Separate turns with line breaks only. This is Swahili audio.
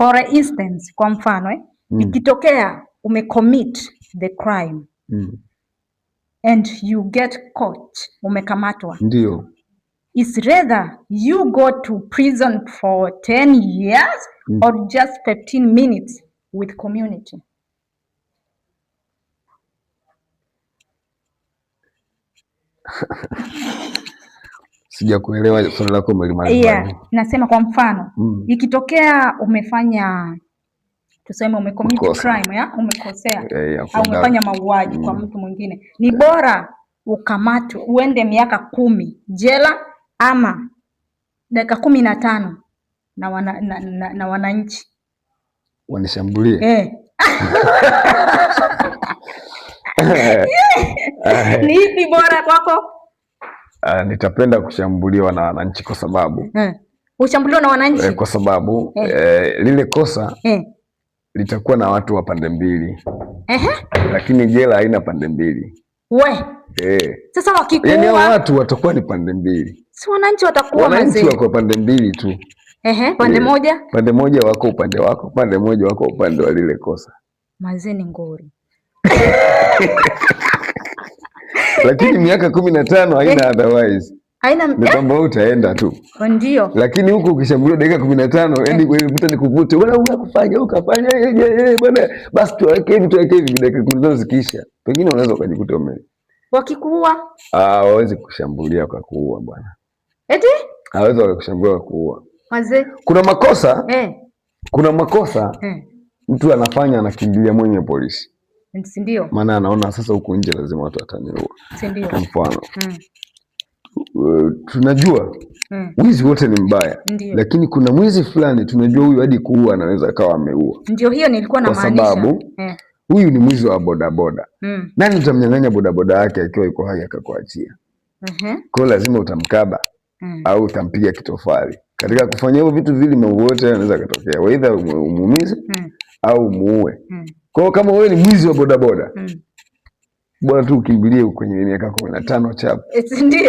For instance, kwa mfano ikitokea umecommit the crime and you get caught, umekamatwa,
ndio,
is rather you go to prison for 10 years or just 15 minutes with community.
Sijakuelewa swali lako umelimaliza.
Nasema kwa mfano ikitokea umefanya, tuseme umecommit crime, umekosea au umefanya mauaji kwa mtu mwingine, ni bora ukamatwe uende miaka 10 jela ama dakika 15 na wananchi
wanishambulie?
Ni ipi bora kwako?
Nitapenda kushambuliwa na wananchi kwa sababu
ushambuliwa na wananchi
kwa sababu lile kosa litakuwa na watu wa pande mbili. Lakini jela haina pande mbili.
Sasa wakikuua,
yani watu watakuwa ni pande mbili.
Si wananchi watakuwa
wananchi wako pande mbili tu.
Pande
moja wako upande wako, pande moja wako upande wa lile kosa.
Mazeni ngori.
Lakini miaka 15 haina otherwise. Ni kwamba utaenda tu.
Ndio.
Lakini huku ukishambuliwa dakika 15, yani vuta nikuvute, bwana unakufanya ukafanya bwana, basi tuweke hivi dakika 15 zikiisha. Pengine unaweza ukajikuta
wakikuua.
Hawezi kushambulia kwa kuua bwana.
Eti?
Hawezi kushambulia kwa kuua.
Mazee.
Kuna makosa. Kuna makosa. Mtu anafanya anakimbilia mwenye polisi.
Ndio.
Maana anaona sasa huku nje lazima watu wataniua.
Ndio.
Kwa mfano. Tunajua wizi wote ni mbaya. Lakini kuna mwizi fulani tunajua huyu hadi kuua anaweza akawa ameua.
Ndio hiyo nilikuwa na maanisha.
Kwa sababu huyu ni mwizi wa bodaboda. Nani utamnyang'anya bodaboda yake akiwa yuko hai akakuachia? Kwa lazima utamkaba au utampiga kitofali. Katika kufanya hivyo vitu vile mambo yote yanaweza kutokea. Aidha umuumize au muue. Kwa kama wewe ni mwizi wa bodaboda, bora tu ukimbilie kwenye miaka 15 chapu.
Ndio.